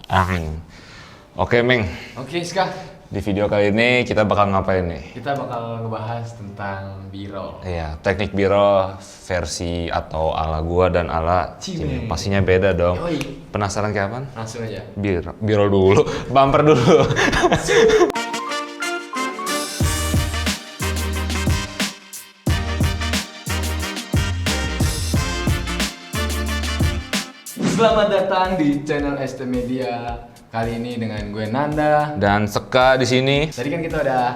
Ang. Oke, Meng. Oke, Ska. Di video kali ini kita bakal ngapain nih? Kita bakal ngebahas tentang B-roll. Iya, teknik biro versi atau ala gua dan ala Cime. pastinya beda dong. Yoi. Penasaran kayak apaan? Langsung aja. Biro dulu, bumper dulu. Selamat datang di channel ST Media. Kali ini dengan gue Nanda. Dan Seka di sini. Tadi kan kita udah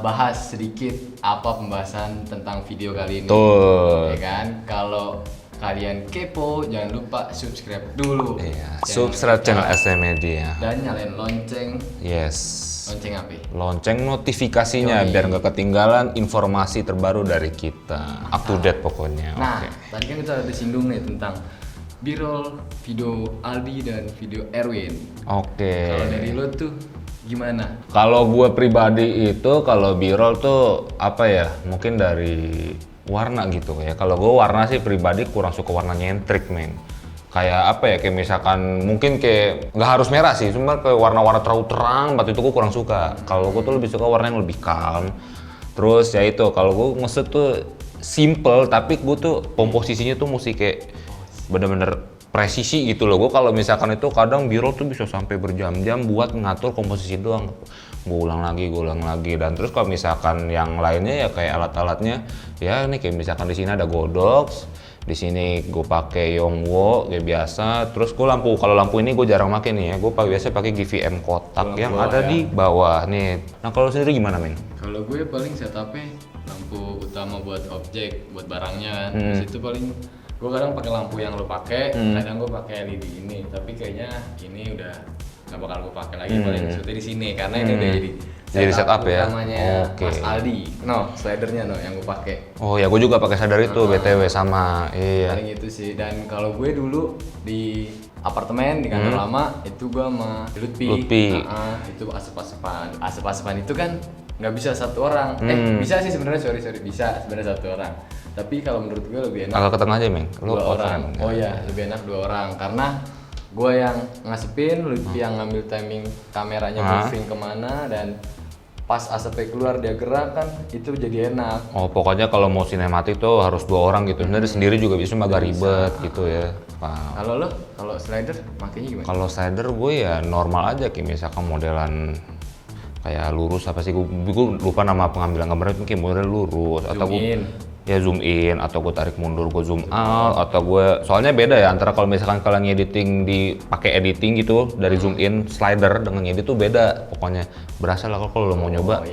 bahas sedikit apa pembahasan tentang video kali ini. Tuh. Ya kan? Kalau kalian kepo, jangan lupa subscribe dulu. Iya, subscribe channel ST Media. Dan nyalain lonceng. Yes. Lonceng apa? Lonceng notifikasinya Yoi. biar nggak ketinggalan informasi terbaru dari kita. Up to date pokoknya. Nah, Oke. tadi kan kita udah disinggung nih tentang B-roll video Aldi dan video Erwin. Oke. Kalau dari lo tuh gimana? Kalau gue pribadi itu kalau B-roll tuh apa ya? Mungkin dari warna gitu ya. Kalau gue warna sih pribadi kurang suka warna nyentrik, men. Kayak apa ya? Kayak misalkan mungkin kayak nggak harus merah sih, cuma kayak warna-warna terlalu terang, waktu itu gue kurang suka. Kalau gue tuh lebih suka warna yang lebih calm. Terus ya itu, kalau gue ngeset tuh simple, tapi gue tuh komposisinya tuh mesti kayak bener-bener presisi gitu loh. Gue kalau misalkan itu kadang B-roll tuh bisa sampai berjam-jam buat ngatur komposisi doang. Gue ulang lagi. Dan terus kalau misalkan yang lainnya ya kayak alat-alatnya, ya ini kayak misalkan di sini ada Godox, di sini gue pakai Yongwo kayak biasa. Terus gue kalau lampu ini gue jarang pakai nih ya. Gue biasa pakai GVM kotak Lampu yang bawah ada ya? di bawah nih. Nah kalau sendiri gimana, men? Kalau gue paling setupnya lampu utama buat objek, buat barangnya kan. Terus itu paling gue kadang pakai lampu yang lo pakai, kadang gue pakai LED ini. Tapi kayaknya ini udah nggak bakal gue pakai lagi. Paling maksudnya di sini karena ini udah Jadi setup ya? utamanya Oke. Mas Aldi. No, slidernya no yang gue pakai. Oh ya, gue juga pakai sadar itu BTW sama. Iya. Paling itu sih. Dan kalau gue dulu di apartemen di kantor lama itu gue sama Lutfi. Itu asap-asapan itu kan nggak bisa satu orang. Bisa sih sebenarnya, sorry bisa sebenarnya satu orang. Tapi kalau menurut gue lebih enak Agak ke tengah aja, Meng. Lu dua open. orang. Oh iya, lebih enak dua orang karena gue yang ngasepin, Lutfi yang ngambil timing kameranya moving kemana, dan pas asapnya keluar dia gerak kan itu jadi enak. Oh, pokoknya kalau mau sinematik tuh harus dua orang gitu. Sebenarnya sendiri juga bisa agak ribet gitu ya. Paham. Kalau lo, kalau slider makanya gimana? Kalau slider gue ya normal aja, kayak misalkan modelan kayak lurus apa sih, gue lupa nama pengambilan gambarnya, mungkin model lurus atau gue zoom in, atau gue tarik mundur, gue zoom out, atau gue soalnya beda ya antara kalau misalkan kalian editing pakai editing gitu dari zoom in slider dengan edit tuh beda pokoknya. Berasa lah kalau lo mau nyoba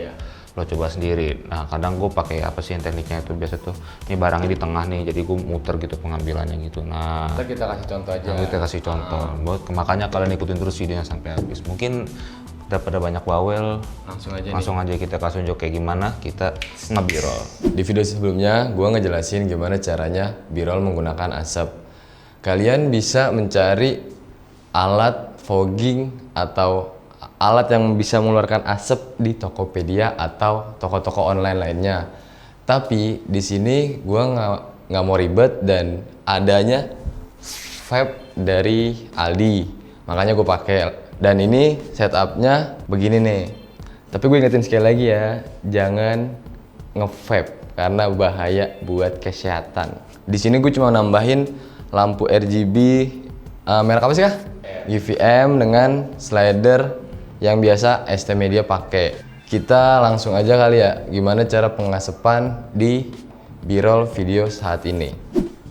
lo coba sendiri. Nah kadang gue pakai apa sih yang tekniknya itu biasa tuh, ini barangnya di tengah nih, jadi gue muter gitu pengambilannya gitu. Nah Ntar kita kasih contoh aja. nanti kita kasih contoh, makanya kalian ikutin terus videonya sampai habis. Mungkin daripada banyak bawel, langsung aja kita kasih unjuk kayak gimana kita nge-B-roll. Di video sebelumnya, gue ngejelasin gimana caranya B-roll menggunakan asap. Kalian bisa mencari alat fogging atau alat yang bisa mengeluarkan asap di Tokopedia atau toko-toko online lainnya. Tapi di sini gue nggak mau ribet dan adanya vape dari Aldi, makanya gue pakai. Dan ini setupnya begini nih. Tapi gue ingetin sekali lagi ya, jangan nge-vape karena bahaya buat kesehatan. Di sini gue cuma nambahin lampu RGB merek apa sih kah? GVM dengan slider yang biasa ST Media pakai. Kita langsung aja kali ya, gimana cara pengasepan di B-roll video saat ini.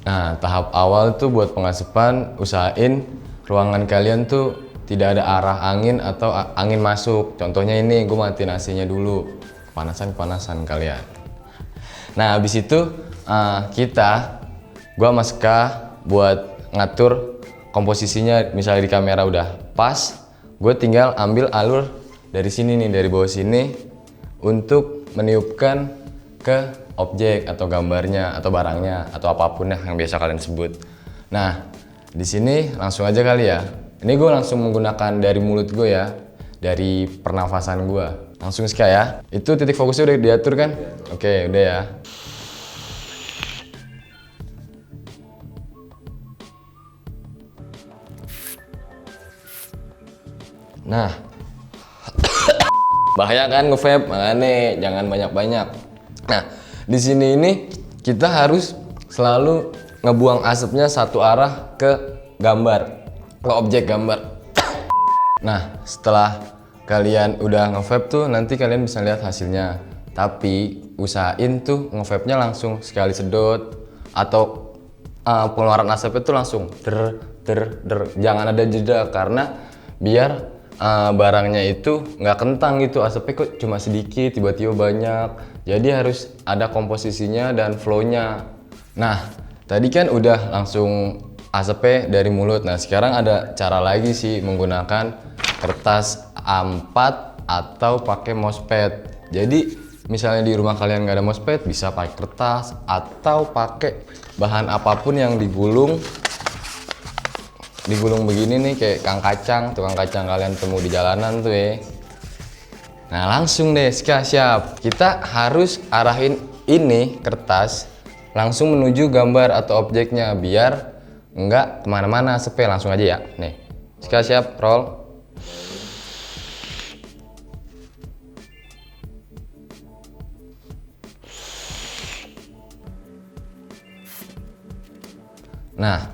Nah, tahap awal tuh buat pengasepan, usahain ruangan kalian tuh tidak ada arah angin atau angin masuk. Contohnya ini, gue matiin AC-nya dulu, kepanasan kalian. Nah, habis itu gue sama Ska buat ngatur komposisinya. Misalnya di kamera udah pas, gue tinggal ambil alur dari sini nih, dari bawah sini untuk meniupkan ke objek atau gambarnya atau barangnya atau apapun yang biasa kalian sebut. Nah, di sini langsung aja kali ya. Ini gue langsung menggunakan dari mulut gue ya, dari pernafasan gue. Langsung Ska ya. Itu titik fokusnya udah diatur kan? Oke, udah ya. Nah, bahaya kan nge-vape, makanya jangan banyak-banyak. Nah, di sini ini kita harus selalu ngebuang asapnya satu arah ke gambar, ke objek gambar. Nah, setelah kalian udah nge-vape tuh nanti kalian bisa lihat hasilnya. Tapi usahain tuh nge-vape-nya langsung sekali sedot atau pengeluaran asapnya tuh langsung der. Jangan ada jeda karena biar barangnya itu nggak kentang gitu, asapnya kok cuma sedikit tiba-tiba banyak. Jadi harus ada komposisinya dan flow-nya. Nah, tadi kan udah langsung asapnya dari mulut. Nah, sekarang ada cara lagi sih menggunakan kertas A4 atau pakai mousepad. Jadi misalnya di rumah kalian nggak ada mousepad, bisa pakai kertas atau pakai bahan apapun yang digulung begini nih, kayak tukang kacang kalian temu di jalanan tuh ya. Nah, langsung deh siap. Kita harus arahin ini kertas langsung menuju gambar atau objeknya biar nggak kemana-mana asapnya. Langsung aja ya. Nih, siap, roll. Nah,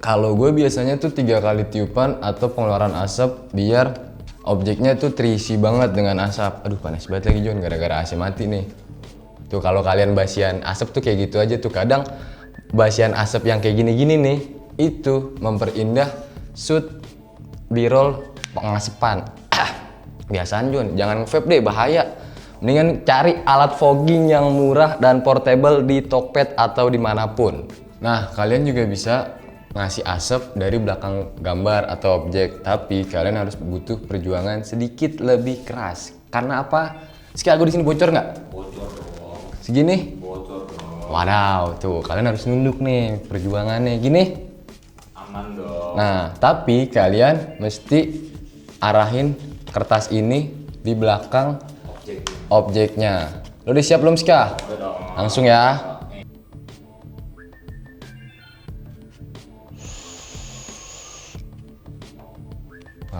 kalau gue biasanya tuh 3 kali tiupan atau pengeluaran asap biar objeknya tuh terisi banget dengan asap. Aduh, panas banget lagi John, gara-gara AC mati nih. Tuh kalau kalian basian asap tuh kayak gitu aja tuh. Kadang basian asap yang kayak gini-gini nih itu memperindah shoot B-roll pengasapan. Biasaan John, jangan vape deh, bahaya. Mendingan cari alat fogging yang murah dan portable di Tokped atau dimanapun. Nah, kalian juga bisa ngasih asap dari belakang gambar atau objek, tapi kalian harus butuh perjuangan sedikit lebih keras. Karena apa? Sekali aku di sini bocor nggak? Bocor dong. Segini? Bocor dong. Wadaw, tuh kalian harus nunduk nih perjuangannya. Gini? Aman dong. Nah, tapi kalian mesti arahin kertas ini di belakang objeknya. Lo udah siap belum, Ska? Udah dong. Langsung ya.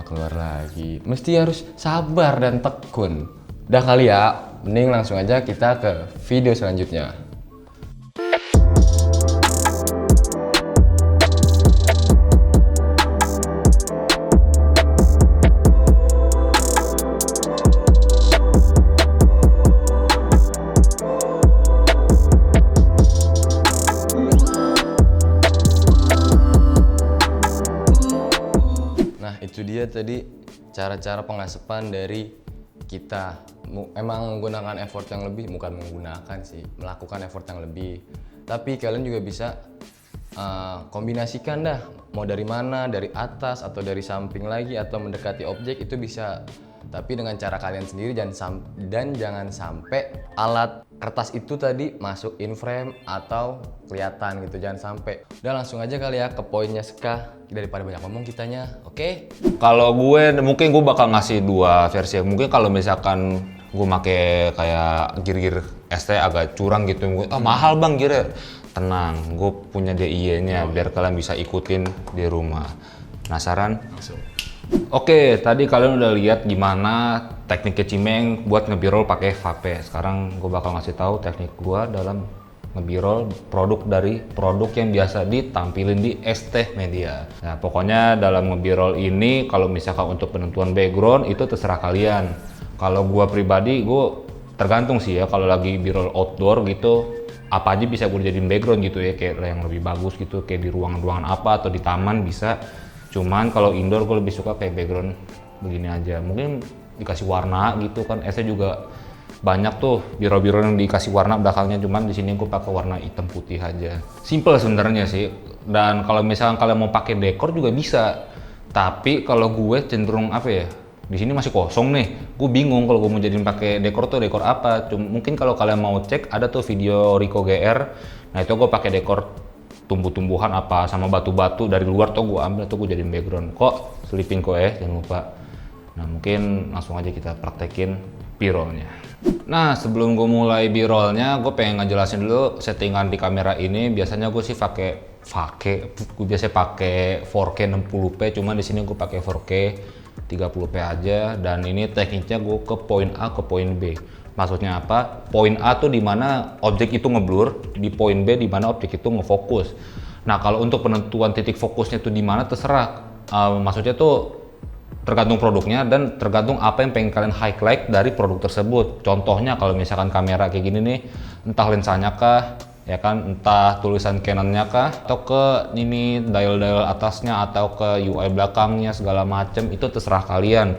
Keluar lagi, mesti harus sabar dan tekun. Udah kali ya, mending langsung aja kita ke video selanjutnya. Itu dia tadi cara-cara pengasapan dari kita. Emang menggunakan effort yang lebih, bukan menggunakan sih, melakukan effort yang lebih. Tapi kalian juga bisa kombinasikan dah, mau dari mana, dari atas atau dari samping lagi atau mendekati objek itu bisa. Tapi dengan cara kalian sendiri dan jangan sampai alat kertas itu tadi masuk in frame atau kelihatan gitu, jangan sampai. Udah langsung aja kali ya ke poinnya Ska, daripada banyak ngomong kitanya. Oke? Kalau gue mungkin gue bakal ngasih 2 versi. Mungkin kalau misalkan gue make kayak gear ST agak curang gitu, gue mahal bang gear. Tenang, gue punya DIY-nya biar kalian bisa ikutin di rumah. Penasaran? Langsung. Oke, tadi kalian udah lihat gimana teknik Kecimeng buat nge-B-roll pakai vape. Sekarang gue bakal ngasih tahu teknik gue dalam nge-B-roll produk yang biasa ditampilin di ST Media. Nah, pokoknya dalam nge-B-roll ini kalau misalkan untuk penentuan background itu terserah kalian. Kalau gue pribadi, gue tergantung sih ya, kalau lagi B-roll outdoor gitu, apa aja bisa gue jadiin background gitu ya, kayak yang lebih bagus gitu, kayak di ruangan-ruangan apa atau di taman bisa. Cuman kalau indoor gue lebih suka kayak background begini aja. Mungkin dikasih warna gitu kan. Esnya juga banyak tuh biro-biro yang dikasih warna belakangnya. Cuman di sini gue pakai warna hitam putih aja. Simple sebenarnya sih. Dan kalau misalkan kalian mau pakai dekor juga bisa. Tapi kalau gue cenderung apa ya? Di sini masih kosong nih. Gue bingung kalau gue mau jadiin pakai dekor tuh dekor apa. Mungkin kalau kalian mau cek ada tuh video Rico GR. Nah itu gue pakai dekor tumbuh-tumbuhan apa sama batu-batu dari luar tuh gue ambil tuh gue jadiin background. Kok selipin kok jangan lupa. Nah mungkin langsung aja kita praktekin B-rollnya. Nah sebelum gue mulai B-rollnya gue pengen ngejelasin dulu settingan di kamera ini. Biasanya gue sih gue biasa pakai 4K 60p, cuman di sini gue pakai 4K 30p aja, dan ini tekniknya gue ke poin A ke poin B. Maksudnya apa? Poin A tuh dimana objek itu ngeblur, di poin B dimana objek itu ngefokus. Nah kalau untuk penentuan titik fokusnya tuh dimana terserah. Maksudnya tuh tergantung produknya dan tergantung apa yang pengen kalian highlight dari produk tersebut. Contohnya kalau misalkan kamera kayak gini nih, entah lensanya kah, ya kan, entah tulisan Canon-nya kah, atau ke ini dial-dial atasnya, atau ke UI belakangnya segala macem, itu terserah kalian.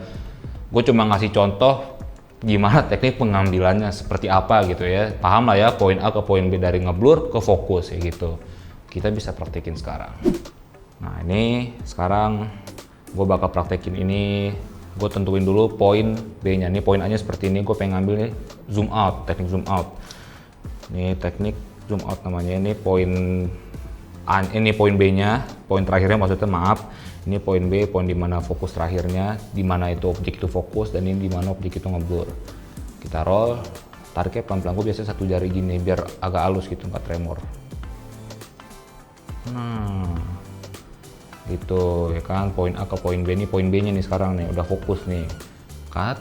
Gue cuma ngasih contoh gimana teknik pengambilannya seperti apa gitu ya. Paham lah ya, poin A ke poin B dari ngeblur ke fokus ya gitu. Kita bisa praktekin sekarang. Nah ini sekarang gue bakal praktekin ini. Gue tentuin dulu poin B-nya. Nih poin A-nya seperti ini. Gue pengen ngambil nih zoom out, teknik zoom out. Ini teknik zoom out namanya. Ini poin A, ini poin B-nya, poin terakhirnya maksudnya, maaf. Ini poin B, poin dimana fokus terakhirnya, dimana itu objek itu fokus, dan ini dimana objek itu ngeblur. Kita roll, tariknya pelan-pelan. Gue biasa satu jari gini biar agak halus gitu, nggak tremor. Nah gitu ya kan, poin A ke poin B. Ini poin B nya nih sekarang nih udah fokus nih, cut.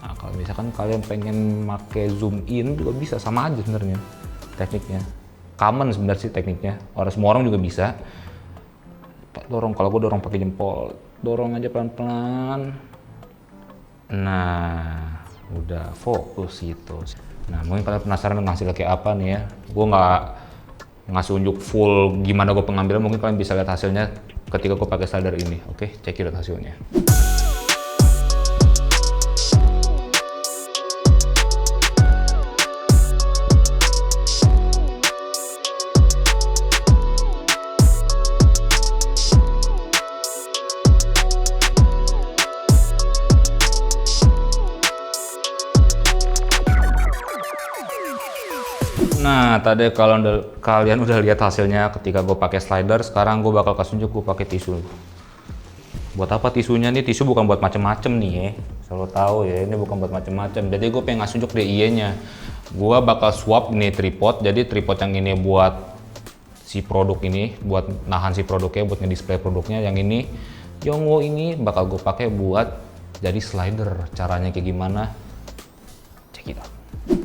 Nah kalau misalkan kalian pengen pakai zoom in juga bisa, sama aja sebenarnya tekniknya, common sebenarnya sih tekniknya, semua orang juga bisa. Dorong, kalau gue dorong pakai jempol, dorong aja pelan-pelan. Nah udah fokus gitu. Nah mungkin kalian penasaran hasilnya kayak apa nih ya. Gue nggak ngasih unjuk full gimana gue pengambilan, mungkin kalian bisa lihat hasilnya ketika gue pakai slider ini. Oke, cek hasilnya. Nah, tadi kalau kalian udah lihat hasilnya ketika gue pakai slider, sekarang gue bakal kasih unjuk gue pakai tisu. Buat apa tisunya nih? Tisu bukan buat macem-macem nih ya. Selalu tahu ya, ini bukan buat macem-macem. Jadi gue pengen ngasih unjuk DIY-nya. Gue bakal swap ini tripod. Jadi tripod yang ini buat si produk ini, buat nahan si produknya, buat ngedisplay produknya. Yang ini, Yongwo ini bakal gue pakai buat jadi slider. Caranya kayak gimana? Check it out.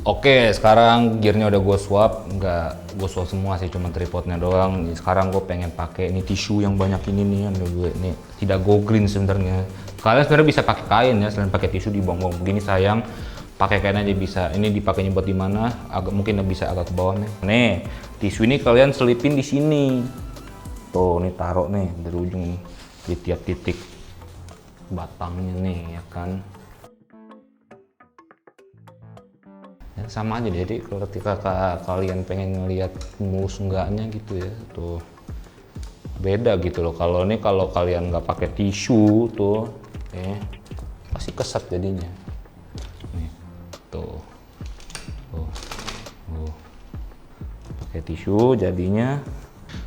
Oke, sekarang gearnya udah gue swap, nggak gue swap semua sih, cuma tripodnya doang. Sekarang gue pengen pakai ini tisu yang banyak ini nih, yang gue ini tidak go green sebenarnya. Kalian sebenarnya bisa pakai kain ya, selain pakai tisu dibuang-buang begini sayang. Pakai kain aja bisa. Ini dipakainya buat di mana? Mungkin bisa agak ke bawah nih. Nih, tisu ini kalian selipin di sini. Tuh, nih taruh nih dari ujung di tiap titik batangnya nih, ya kan. Ya, sama aja, jadi ketika kalian pengen ngelihat mulus enggaknya gitu ya, tuh beda gitu loh. Kalau kalian nggak pakai tisu tuh, pasti keset jadinya. Nih, tuh, pakai tisu jadinya.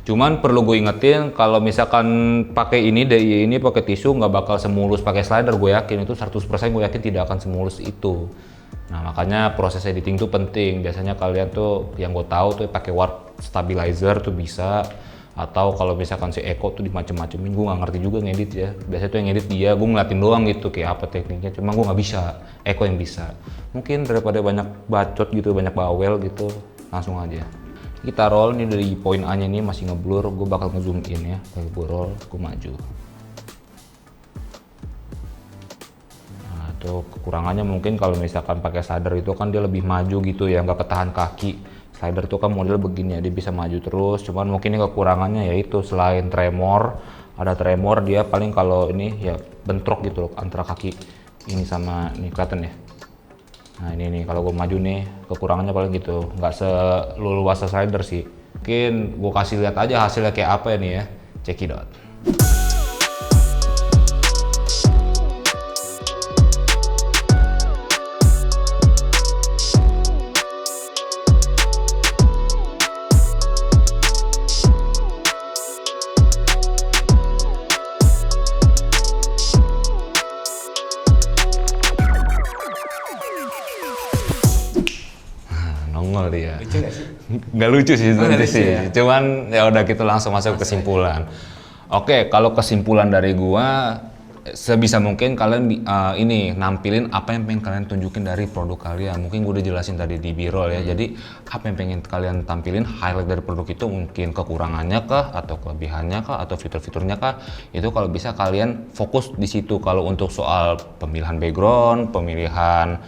Cuman perlu gue ingetin, kalau misalkan pakai ini DIY ini pakai tisu nggak bakal semulus pakai slider. Gue yakin itu 100% gue yakin tidak akan semulus itu. Nah makanya proses editing tuh penting. Biasanya kalian tuh yang gue tahu tuh pakai warp stabilizer tuh bisa, atau kalau misalkan si Eko tuh dimacem-macemin. Gue nggak ngerti juga ngedit ya. Biasanya tuh yang ngedit dia, gue ngeliatin doang gitu kayak apa tekniknya. Cuma gue nggak bisa, Eko yang bisa. Mungkin daripada banyak bacot gitu, banyak bawel gitu, langsung aja. Kita roll nih dari poin A nya ini masih ngeblur. Gue bakal ngezoom in ya. Gue roll, gue maju. Tuh kekurangannya mungkin kalau misalkan pakai slider itu kan dia lebih maju gitu ya, nggak ketahan kaki. Slider tuh kan model begini ya, dia bisa maju terus. Cuman mungkin ini kekurangannya yaitu selain tremor, ada tremor dia paling kalau ini ya bentrok gitu loh antara kaki ini sama ini, kelihatan ya. Nah ini nih kalau gue maju nih kekurangannya paling gitu, nggak seluas slider sih. Mungkin gue kasih lihat aja hasilnya kayak apa ya nih ya, check it out. Nongol dia. Lucu gak sih? Nggak lucu sih sebenarnya sih. Ya? Cuman ya udah kita langsung masuk ke kesimpulan. Oke, kalau kesimpulan dari gua sebisa mungkin kalian ini nampilin apa yang pengen kalian tunjukin dari produk kalian. Mungkin gue udah jelasin tadi di B-roll ya. Jadi apa yang pengen kalian tampilin, highlight dari produk itu mungkin kekurangannya kah atau kelebihannya kah atau fitur-fiturnya kah. Itu kalau bisa kalian fokus di situ. Kalau untuk soal pemilihan background, pemilihan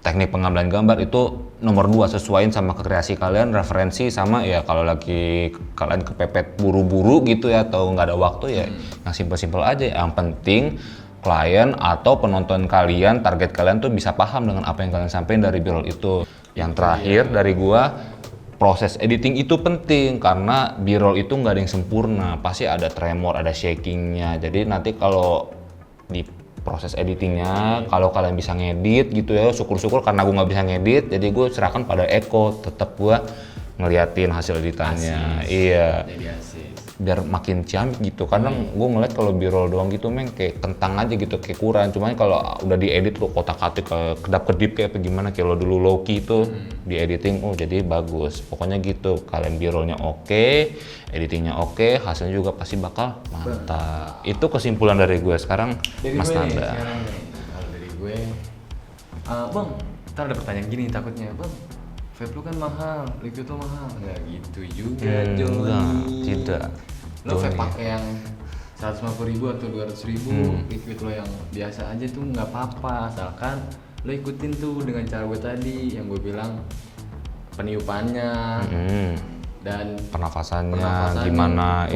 teknik pengambilan gambar itu nomor 2, sesuaiin sama kreasi kalian, referensi sama ya kalau lagi kalian kepepet buru-buru gitu ya atau nggak ada waktu ya yang simpel-simpel aja. Yang penting klien atau penonton kalian, target kalian tuh bisa paham dengan apa yang kalian sampaikan dari B-roll itu. Yang terakhir dari gua, proses editing itu penting karena B-roll itu nggak ada yang sempurna, pasti ada tremor, ada shakingnya. Jadi nanti kalau di proses editingnya, kalau kalian bisa ngedit gitu ya, syukur-syukur. Karena gue nggak bisa ngedit, jadi gue serahkan pada Eko. Tetap gue ngeliatin hasil editannya. Iya. Jadi asik. Biar makin ciamik gitu. Kadang gue ngeliat kalau B-roll doang gitu, kayak kentang aja gitu, kayak kurang. Cuman kalau udah diedit tuh kotak-katik, kedap-kedip kayak apa gimana. Kayak lo dulu Loki itu di editing, oh jadi bagus. Pokoknya gitu. Kalian B-rollnya oke, editingnya oke, hasilnya juga pasti bakal mantap. Itu kesimpulan dari gue sekarang, Dari Mas gue nih, Nanda. sekarang nih, kalau dari gue, bang, ntar ada pertanyaan gini takutnya, bang, vape lu kan mahal, liquid lu mahal, nggak gitu juga, Joni. Enggak, tidak. Lo vape Joni. pakai yang 150.000 atau 200.000, liquid lo yang biasa aja tuh nggak apa-apa, asalkan lo ikutin tuh dengan cara gue tadi, yang gue bilang peniupannya. Dan Pernafasannya gimana,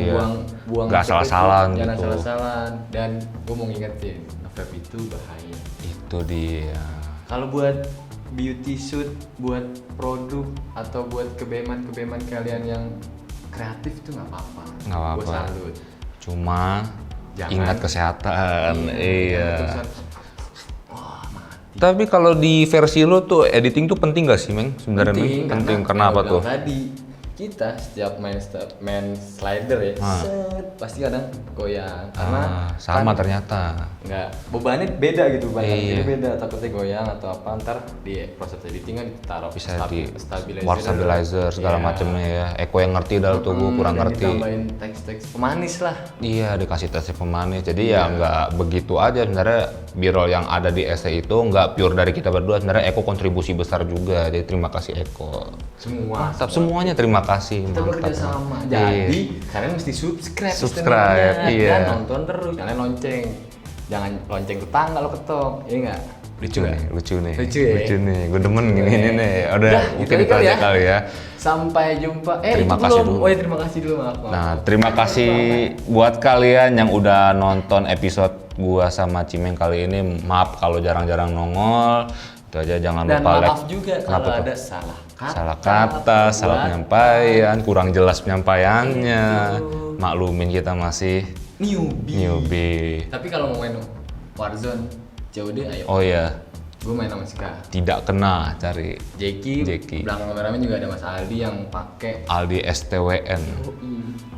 buang nggak salah-salah jangan gitu. salah-salah. Dan gue mau ngingetin, vape itu bahaya. Itu dia. Kalau buat beauty shoot, buat produk atau buat kebeman kalian yang kreatif itu nggak apa-apa. Nggak apa-apa. Gue salut. Cuma Jangan. ingat kesehatan. Iya. Wah, mati. Tapi kalau di versi lo tuh editing tuh penting gak sih, Meng? Sebenarnya Meng? Penting. Kenapa kalau tuh? Tadi kita setiap main slider ya, set, pasti kadang goyang karena Sama kan ternyata. nggak, bebannya beda gitu, bebannya Iya. beda, takutnya goyang atau apa, ntar di proses editing kan ditaruh Bisa di stabilizer, word stabilizer segala Iya. macamnya ya. Eko yang ngerti dah tuh, gue kurang dan ngerti. ditambahin teks-teks pemanis lah. Iya, dikasih tesnya pemanis. Jadi ya nggak begitu aja sebenarnya. B-roll yang ada di SE itu nggak pure dari kita berdua. Sebenarnya Eko kontribusi besar juga. Jadi terima kasih Eko. Semua Mantap, semuanya terima kasih. kita Mantap. bekerja sama. Iya. Jadi kalian mesti subscribe, Subscribe, istilahnya. iya. Dan nonton terus, jangan lonceng, jangan lonceng tetangga lo ketok, iya nggak? Lucu nih, lucu nih. Lucu ya? Lucu nih, gue demen gini nih. Udah, mungkin gitu itu aja aja kali ya. Sampai jumpa. Terima itu kasih belum. dulu. Oh ya, terima kasih dulu, maaf. Nah, terima kasih buat kalian yang udah nonton episode gua sama Cimeng kali ini. Maaf kalau jarang-jarang nongol. Itu aja, jangan Dan lupa maaf like. juga Kenapa kalau tuh? ada salah kata. Salah kata, salah buat penyampaian, kurang jelas penyampaiannya. Itu. Maklumin kita masih newbie. Tapi kalau mau main Warzone COD, ayo. Oh iya, Gue main sama Sika. tidak kena cari Jeki. Belakang kameramen juga ada Mas Aldi yang pakai Aldi STWN.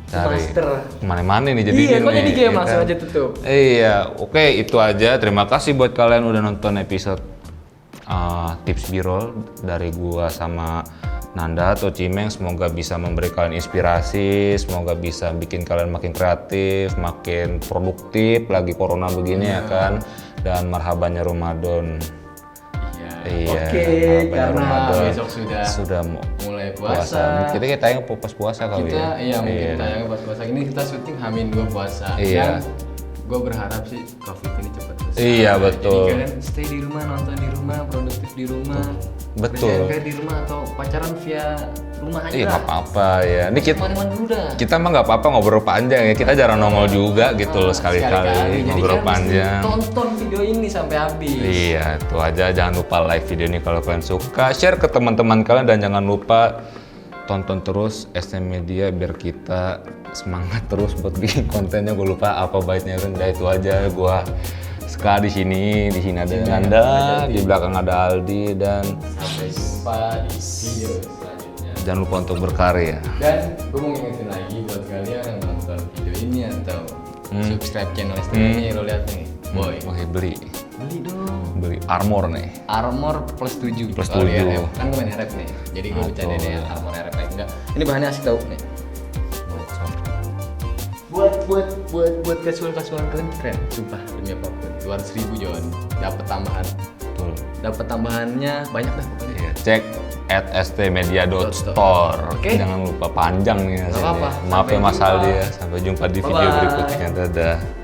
Cari Master. kemana-mana nih jadi Iya, kok ini, jadi game ya langsung kan? aja tutup. Iya, oke, itu aja. Terima kasih buat kalian udah nonton episode tips B-roll dari gua sama Nanda atau Cimeng. Semoga bisa memberi kalian inspirasi, semoga bisa bikin kalian makin kreatif, makin produktif lagi corona begini ya kan. Dan marhabannya Ramadan. Iya, Oke, marhabannya karena Ramadan. besok sudah mau mulai puasa. Kita tayang pas puasa kali Kita ya. mungkin tayangnya pas puasa ini, kita syuting H-2 puasa. Iya. Gue berharap sih COVID ini cepat selesai. Iya, betul. Jadi kalian stay di rumah, nonton di rumah, produktif di rumah. Betul. Kerjain di rumah atau pacaran via rumah aja Iya, lah. nggak apa-apa ya. Ini kita Mana-mana dulu dah. Kita mah nggak apa-apa ngobrol panjang ya, kita jarang nongol juga gitu loh, sekali-kali Jadi ngobrol kalian mesti panjang. tonton video ini sampai habis. Iya, itu aja. Jangan lupa like video ini kalau kalian suka, share ke teman-teman kalian, dan jangan lupa tonton terus SM Media biar kita semangat terus buat bikin kontennya. Gue lupa apa baiknya, udah itu aja. Gua Ska di sini ada Nanda, di belakang ada Aldi, dan Sampai jumpa di video selanjutnya. jangan lupa untuk berkarya. Dan gue mau ngingetin lagi buat kalian yang nonton video ini atau subscribe channel STM lo lihat nih, boy. Oke, beli Beli armor nih. Armor plus 7. Plus Kalau di 7. RF. Kan gue main RF nih. Jadi gue bercanda Betul. deh armor RF enggak. Ini bahannya asik tau nih. Buat buat casual keren sumpah demi apapun. 200.000 Jon, dapat tambahan. Betul. Dapat tambahannya banyak dah pokoknya. Iya, cek @stmedia.store. Oke. Jangan lupa panjang nih hasilnya. apa-apa. Maaf ya Sampai Mas jumpa. Aldi ya. Sampai jumpa di video Bye-bye. berikutnya. Dadah.